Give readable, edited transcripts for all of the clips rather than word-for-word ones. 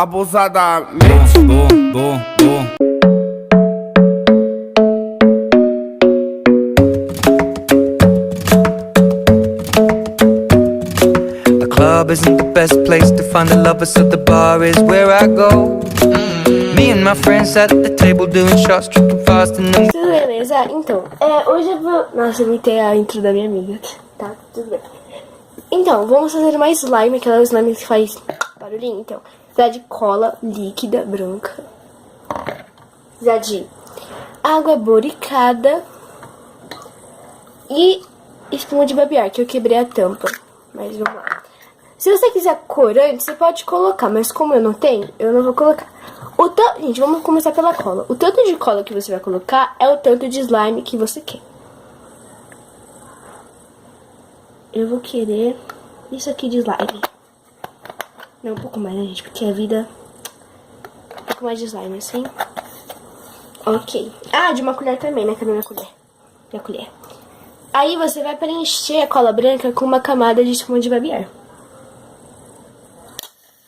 abusadamente. The club isn't the best place to find the lovers, so the bar is where I go. Me and my friends at the table doing shots, tripping fast and then... Tudo beleza? Então, hoje eu vou... Nossa, eu imitei a intro da minha amiga. Tá, tudo bem. Então, vamos fazer mais slime, aquela slime que faz barulhinho. Então, precisar de cola líquida branca. Precisar de água boricada. E espuma de barbear, que eu quebrei a tampa. Mas vamos lá. Se você quiser corante, você pode colocar, mas como eu não tenho, eu não vou colocar. Gente, vamos começar pela cola. O tanto de cola que você vai colocar é o tanto de slime que você quer. Eu vou querer isso aqui de slime. Não, um pouco mais, né, gente? Porque a vida... Um pouco mais de slime, assim. Ok. Ah, de uma colher também, né? Cadê minha colher? Minha colher. Aí você vai preencher a cola branca com uma camada de espuma de barbear.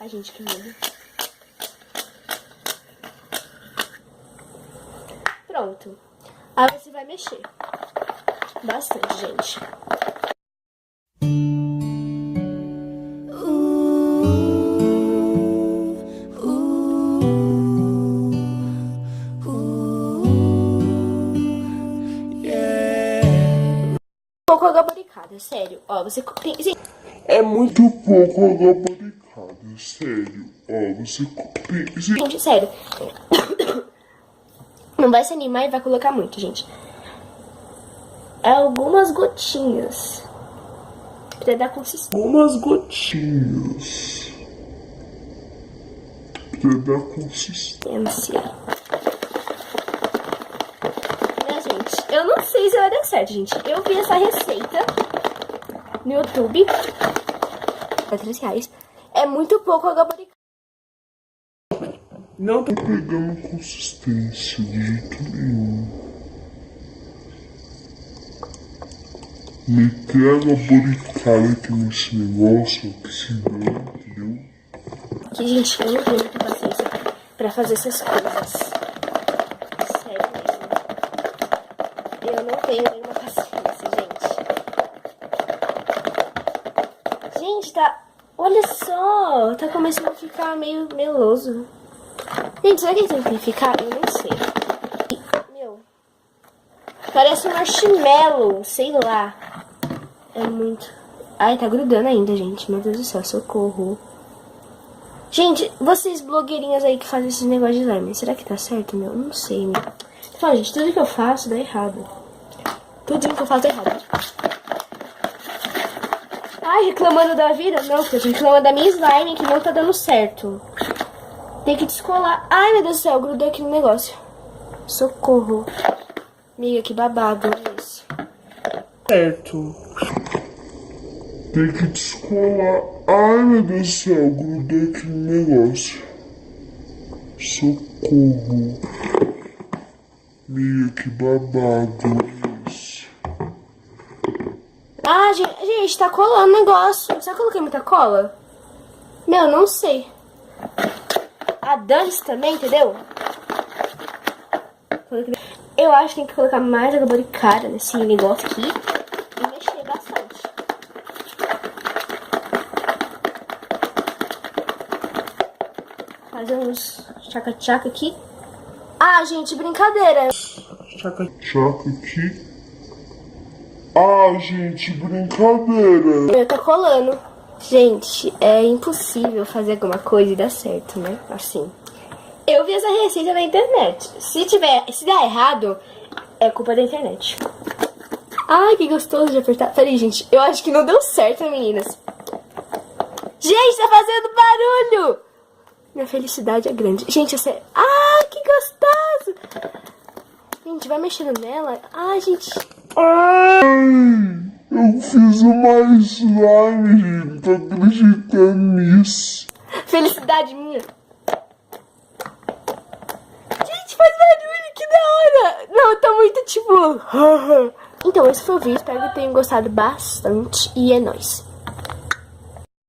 Ai, gente, que medo. Pronto. Aí você vai mexer. Bastante, gente. Pouco água boricada, sério. Ó, você tem... É muito pouco água boricada, sério. Ó, você tem... Gente, sério. Não vai se animar e vai colocar muito, gente. É algumas gotinhas. Pra dar consistência. Algumas gotinhas. Pra dar consistência. Gente, eu não sei se vai dar certo, gente. Eu vi essa receita no YouTube. É R$3. É muito pouco água boricada. Não tô pegando consistência de jeito nenhum. Meter água boricada aqui nesse negócio, que se deu, entendeu? Que, gente, eu não tenho muita paciência pra fazer essas coisas. Sério mesmo. Eu não tenho nenhuma paciência, gente. Gente, tá... Olha só, tá começando a ficar meio meloso. Gente, será que tem que ficar? Eu não sei. Meu, parece um marshmallow, sei lá. É muito... Ai, tá grudando ainda, gente. Meu Deus do céu, socorro. Gente, vocês blogueirinhas aí que fazem esses negócios de slime, será que tá certo, meu? Não sei, meu. Fala, gente, tudo que eu faço dá errado. Tudo que eu faço dá errado. Ai, reclamando da vida? Não, porque eu tô reclamando da minha slime que não tá dando certo. Tem que descolar. Ai, meu Deus do céu, grudou aqui no negócio. Socorro. Amiga, que babado é esse? Certo. Tem que descolar. Ai, meu Deus do céu, grudou aqui no negócio. Socorro. Amiga, que babado é esse? Ah, gente, tá colando o negócio. Será que eu coloquei muita cola? Meu, não sei. A dane-se também, entendeu? Eu acho que tem que colocar mais água boricada nesse negócio aqui e mexer bastante. Fazer uns tchaca-tchaca aqui. Ah, gente, brincadeira. Tchaca-tchaca aqui. Ah, gente, brincadeira. Eu tô colando. Gente, é impossível fazer alguma coisa e dar certo, né? Assim. Eu vi essa receita na internet. Se der errado, é culpa da internet. Ai, que gostoso de apertar. Peraí, gente. Eu acho que não deu certo, meninas. Gente, tá fazendo barulho. Minha felicidade é grande. Gente, essa é... Ah, que gostoso. Gente, vai mexendo nela. Ai, gente... Ai, eu fiz uma slime, gente. Não tô acreditando nisso. Felicidade minha. Gente, faz barulho, que da hora. Não, tá muito tipo... Então, esse foi o vídeo. Espero que tenham gostado bastante. E é nóis.